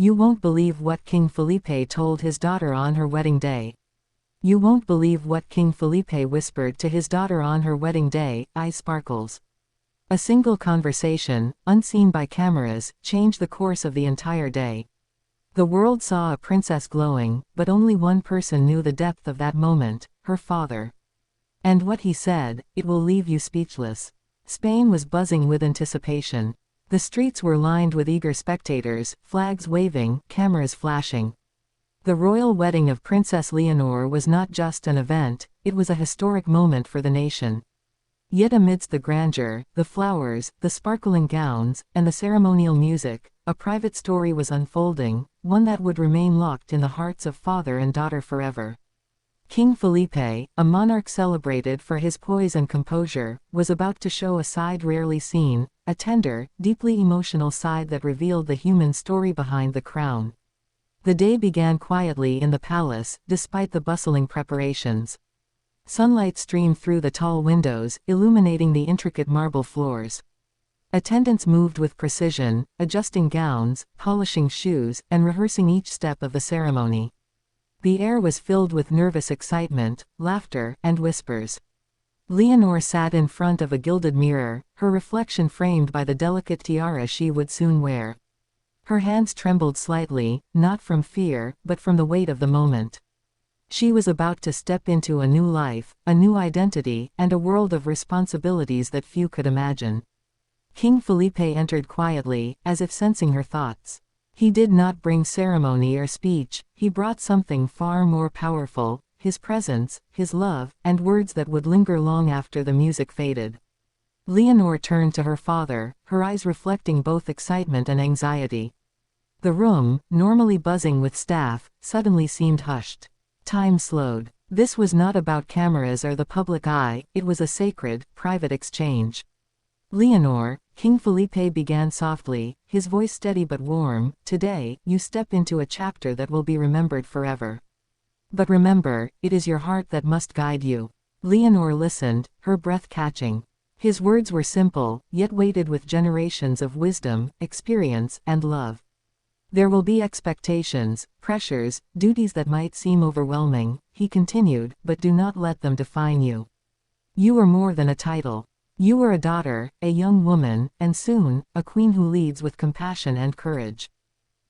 You won't believe what King Felipe told his daughter on her wedding day. You won't believe what King Felipe whispered to his daughter on her wedding day, eyes sparkles. A single conversation, unseen by cameras, changed the course of the entire day. The world saw a princess glowing, but only one person knew the depth of that moment, her father. And what he said, it will leave you speechless. Spain was buzzing with anticipation. The streets were lined with eager spectators, flags waving, cameras flashing. The royal wedding of Princess Leonor was not just an event, it was a historic moment for the nation. Yet amidst the grandeur, the flowers, the sparkling gowns, and the ceremonial music, a private story was unfolding, one that would remain locked in the hearts of father and daughter forever. King Felipe, a monarch celebrated for his poise and composure, was about to show a side rarely seen, a tender, deeply emotional side that revealed the human story behind the crown. The day began quietly in the palace, despite the bustling preparations. Sunlight streamed through the tall windows, illuminating the intricate marble floors. Attendants moved with precision, adjusting gowns, polishing shoes, and rehearsing each step of the ceremony. The air was filled with nervous excitement, laughter, and whispers. Leonor sat in front of a gilded mirror, her reflection framed by the delicate tiara she would soon wear. Her hands trembled slightly, not from fear, but from the weight of the moment. She was about to step into a new life, a new identity, and a world of responsibilities that few could imagine. King Felipe entered quietly, as if sensing her thoughts. He did not bring ceremony or speech, he brought something far more powerful, his presence, his love, and words that would linger long after the music faded. Leonor turned to her father, her eyes reflecting both excitement and anxiety. The room, normally buzzing with staff, suddenly seemed hushed. Time slowed. This was not about cameras or the public eye, it was a sacred, private exchange. Leonor, King Felipe began softly, his voice steady but warm, "Today, you step into a chapter that will be remembered forever. But remember, it is your heart that must guide you." Leonor listened, her breath catching. His words were simple, yet weighted with generations of wisdom, experience, and love. There will be expectations, pressures, duties that might seem overwhelming, he continued, but do not let them define you. You are more than a title. You are a daughter, a young woman, and soon, a queen who leads with compassion and courage.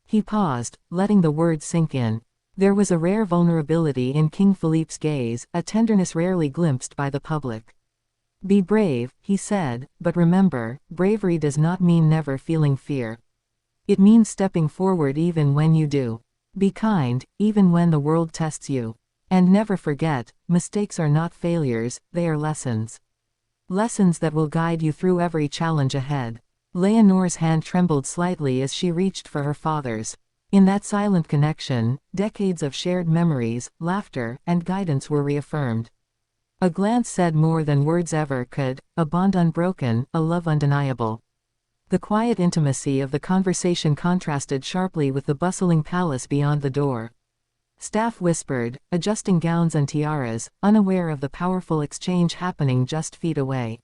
He paused, letting the words sink in. There was a rare vulnerability in King Felipe's gaze, a tenderness rarely glimpsed by the public. Be brave, he said, but remember, bravery does not mean never feeling fear. It means stepping forward even when you do. Be kind, even when the world tests you. And never forget, mistakes are not failures, they are lessons. Lessons that will guide you through every challenge ahead. Leonor's hand trembled slightly as she reached for her father's. In that silent connection, decades of shared memories, laughter, and guidance were reaffirmed. A glance said more than words ever could, a bond unbroken, a love undeniable. The quiet intimacy of the conversation contrasted sharply with the bustling palace beyond the door. Staff whispered, adjusting gowns and tiaras, unaware of the powerful exchange happening just feet away.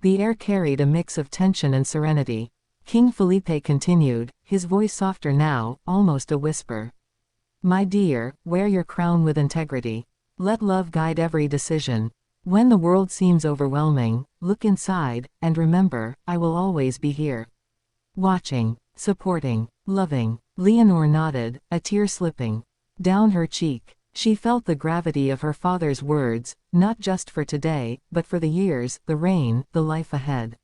The air carried a mix of tension and serenity. King Felipe continued, his voice softer now, almost a whisper. My dear, wear your crown with integrity. Let love guide every decision. When the world seems overwhelming, look inside, and remember, I will always be here. Watching, supporting, loving. Leonor nodded, a tear slipping down her cheek. She felt the gravity of her father's words, not just for today, but for the years, the reign, the life ahead.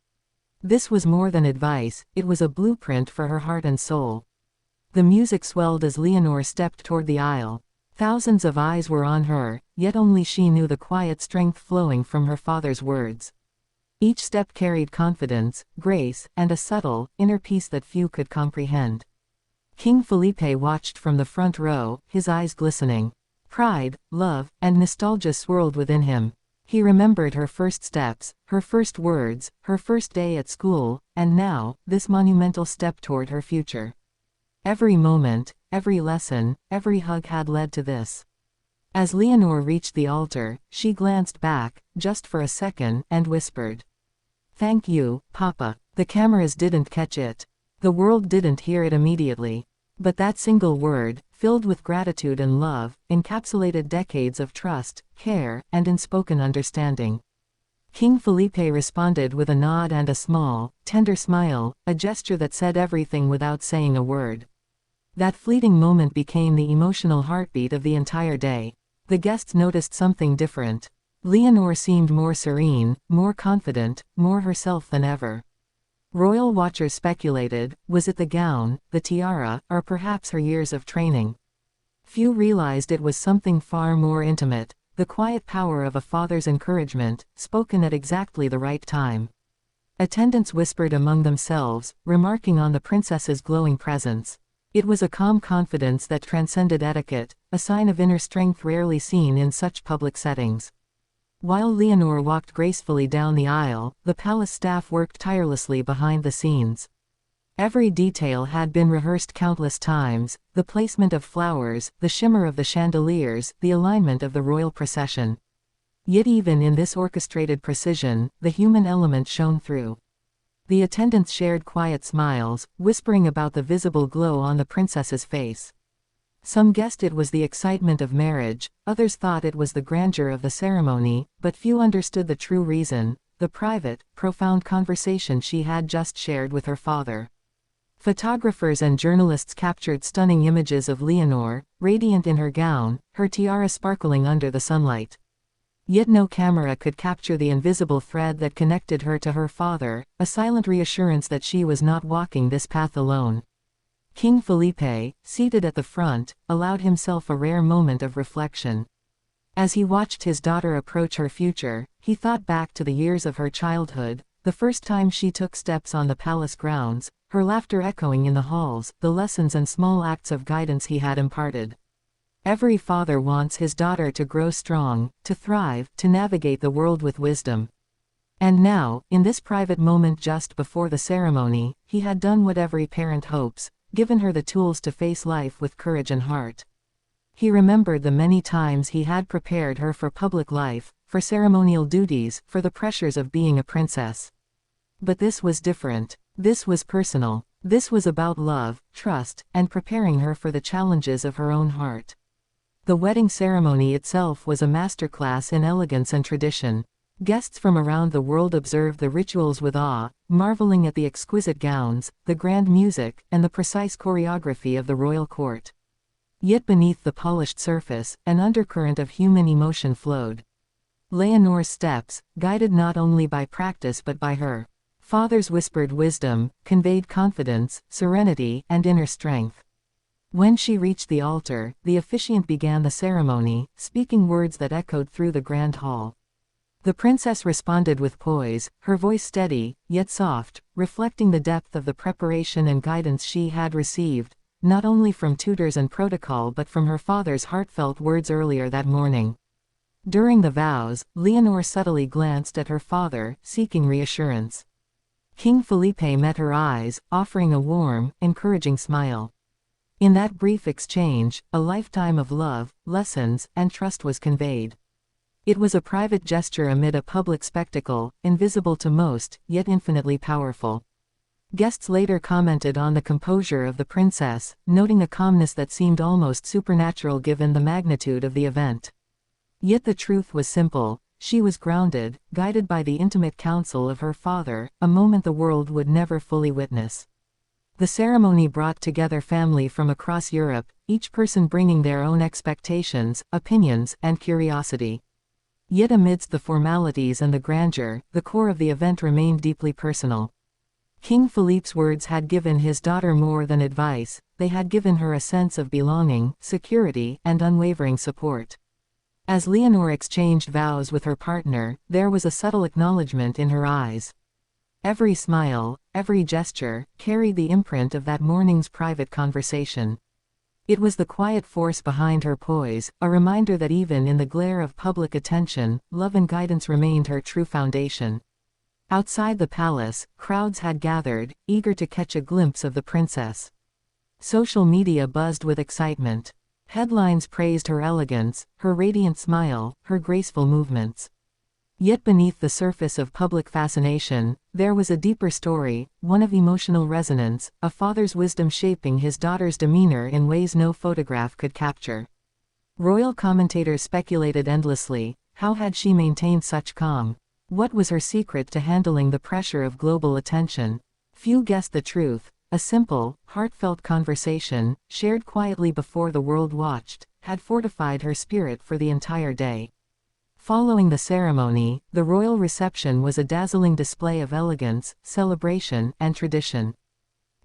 This was more than advice, it was a blueprint for her heart and soul. The music swelled as Leonor stepped toward the aisle. Thousands of eyes were on her, yet only she knew the quiet strength flowing from her father's words. Each step carried confidence, grace, and a subtle, inner peace that few could comprehend. King Felipe watched from the front row, his eyes glistening. Pride, love, and nostalgia swirled within him. He remembered her first steps, her first words, her first day at school, and now, this monumental step toward her future. Every moment, every lesson, every hug had led to this. As Leonor reached the altar, she glanced back, just for a second, and whispered, "Thank you, Papa." The cameras didn't catch it. The world didn't hear it immediately. But that single word, filled with gratitude and love, encapsulated decades of trust, care, and unspoken understanding. King Felipe responded with a nod and a small, tender smile, a gesture that said everything without saying a word. That fleeting moment became the emotional heartbeat of the entire day. The guests noticed something different. Leonor seemed more serene, more confident, more herself than ever. Royal watchers speculated, was it the gown, the tiara, or perhaps her years of training? Few realized it was something far more intimate, the quiet power of a father's encouragement, spoken at exactly the right time. Attendants whispered among themselves, remarking on the princess's glowing presence. It was a calm confidence that transcended etiquette, a sign of inner strength rarely seen in such public settings. While Leonor walked gracefully down the aisle, the palace staff worked tirelessly behind the scenes. Every detail had been rehearsed countless times, the placement of flowers, the shimmer of the chandeliers, the alignment of the royal procession. Yet even in this orchestrated precision, the human element shone through. The attendants shared quiet smiles, whispering about the visible glow on the princess's face. Some guessed it was the excitement of marriage, others thought it was the grandeur of the ceremony, but few understood the true reason, the private, profound conversation she had just shared with her father. Photographers and journalists captured stunning images of Leonor, radiant in her gown, her tiara sparkling under the sunlight. Yet no camera could capture the invisible thread that connected her to her father, a silent reassurance that she was not walking this path alone. King Felipe, seated at the front, allowed himself a rare moment of reflection. As he watched his daughter approach her future, he thought back to the years of her childhood, the first time she took steps on the palace grounds, her laughter echoing in the halls, the lessons and small acts of guidance he had imparted. Every father wants his daughter to grow strong, to thrive, to navigate the world with wisdom. And now, in this private moment just before the ceremony, he had done what every parent hopes, given her the tools to face life with courage and heart. He remembered the many times he had prepared her for public life, for ceremonial duties, for the pressures of being a princess. But this was different. This was personal. This was about love, trust, and preparing her for the challenges of her own heart. The wedding ceremony itself was a masterclass in elegance and tradition. Guests from around the world observed the rituals with awe, marveling at the exquisite gowns, the grand music, and the precise choreography of the royal court. Yet beneath the polished surface, an undercurrent of human emotion flowed. Leonor's steps, guided not only by practice but by her father's whispered wisdom, conveyed confidence, serenity, and inner strength. When she reached the altar, the officiant began the ceremony, speaking words that echoed through the grand hall. The princess responded with poise, her voice steady, yet soft, reflecting the depth of the preparation and guidance she had received, not only from tutors and protocol but from her father's heartfelt words earlier that morning. During the vows, Leonor subtly glanced at her father, seeking reassurance. King Felipe met her eyes, offering a warm, encouraging smile. In that brief exchange, a lifetime of love, lessons, and trust was conveyed. It was a private gesture amid a public spectacle, invisible to most, yet infinitely powerful. Guests later commented on the composure of the princess, noting a calmness that seemed almost supernatural given the magnitude of the event. Yet the truth was simple. She was grounded, guided by the intimate counsel of her father, a moment the world would never fully witness. The ceremony brought together family from across Europe, each person bringing their own expectations, opinions, and curiosity. Yet amidst the formalities and the grandeur, the core of the event remained deeply personal. King Felipe's words had given his daughter more than advice, they had given her a sense of belonging, security, and unwavering support. As Leonor exchanged vows with her partner, there was a subtle acknowledgement in her eyes. Every smile, every gesture, carried the imprint of that morning's private conversation. It was the quiet force behind her poise, a reminder that even in the glare of public attention, love and guidance remained her true foundation. Outside the palace, crowds had gathered, eager to catch a glimpse of the princess. Social media buzzed with excitement. Headlines praised her elegance, her radiant smile, her graceful movements. Yet beneath the surface of public fascination, there was a deeper story, one of emotional resonance, a father's wisdom shaping his daughter's demeanor in ways no photograph could capture. Royal commentators speculated endlessly. How had she maintained such calm? What was her secret to handling the pressure of global attention? Few guessed the truth. A simple, heartfelt conversation, shared quietly before the world watched, had fortified her spirit for the entire day. Following the ceremony, the royal reception was a dazzling display of elegance, celebration, and tradition.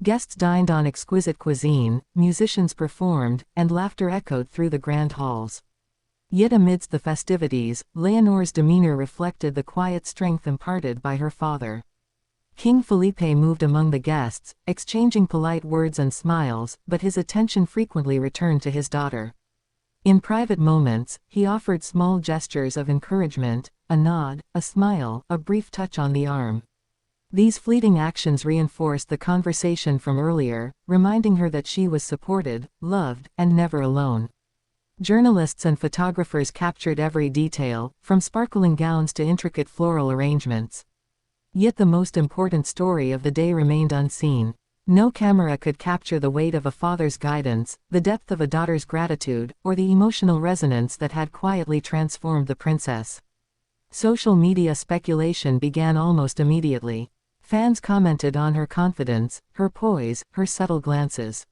Guests dined on exquisite cuisine, musicians performed, and laughter echoed through the grand halls. Yet amidst the festivities, Leonor's demeanor reflected the quiet strength imparted by her father. King Felipe moved among the guests, exchanging polite words and smiles, but his attention frequently returned to his daughter. In private moments, he offered small gestures of encouragement, a nod, a smile, a brief touch on the arm. These fleeting actions reinforced the conversation from earlier, reminding her that she was supported, loved, and never alone. Journalists and photographers captured every detail, from sparkling gowns to intricate floral arrangements. Yet the most important story of the day remained unseen. No camera could capture the weight of a father's guidance, the depth of a daughter's gratitude, or the emotional resonance that had quietly transformed the princess. Social media speculation began almost immediately. Fans commented on her confidence, her poise, her subtle glances.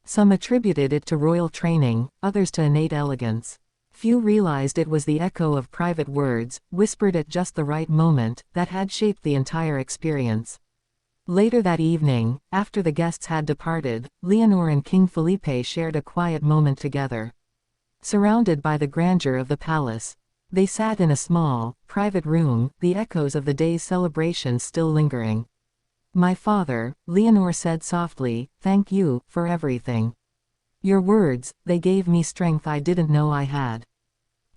Some attributed it to royal training, others to innate elegance. Few realized it was the echo of private words, whispered at just the right moment, that had shaped the entire experience. Later that evening, after the guests had departed, Leonor and King Felipe shared a quiet moment together. Surrounded by the grandeur of the palace, they sat in a small, private room, the echoes of the day's celebration still lingering. "My father," Leonor said softly, "thank you for everything. Your words, they gave me strength I didn't know I had."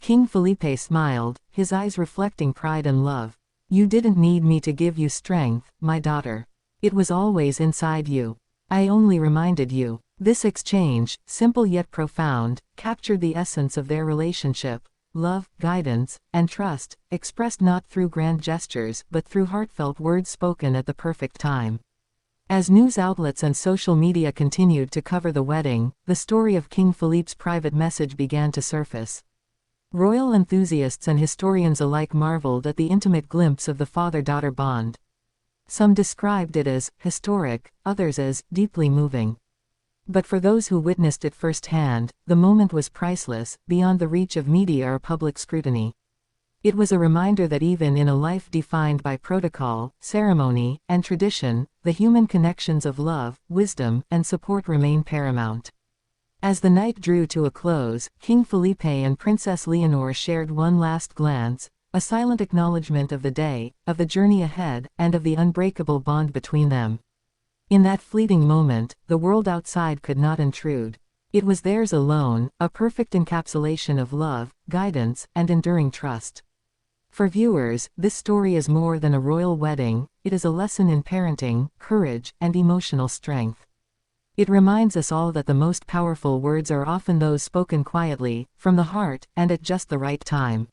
King Felipe smiled, his eyes reflecting pride and love. "You didn't need me to give you strength, my daughter. It was always inside you. I only reminded you." This exchange, simple yet profound, captured the essence of their relationship: love, guidance, and trust, expressed not through grand gestures but through heartfelt words spoken at the perfect time. As news outlets and social media continued to cover the wedding, the story of King Felipe's private message began to surface. Royal enthusiasts and historians alike marveled at the intimate glimpse of the father-daughter bond. Some described it as historic, others as deeply moving. But for those who witnessed it firsthand, the moment was priceless, beyond the reach of media or public scrutiny. It was a reminder that even in a life defined by protocol, ceremony, and tradition, the human connections of love, wisdom, and support remain paramount. As the night drew to a close, King Felipe and Princess Leonor shared one last glance, a silent acknowledgement of the day, of the journey ahead, and of the unbreakable bond between them. In that fleeting moment, the world outside could not intrude. It was theirs alone, a perfect encapsulation of love, guidance, and enduring trust. For viewers, this story is more than a royal wedding, it is a lesson in parenting, courage, and emotional strength. It reminds us all that the most powerful words are often those spoken quietly, from the heart, and at just the right time.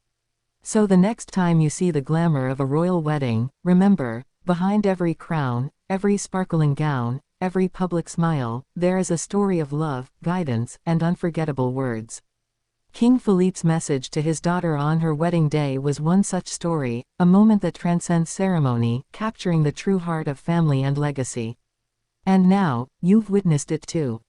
So the next time you see the glamour of a royal wedding, remember, behind every crown, every sparkling gown, every public smile, there is a story of love, guidance, and unforgettable words. King Felipe's message to his daughter on her wedding day was one such story, a moment that transcends ceremony, capturing the true heart of family and legacy. And now, you've witnessed it too.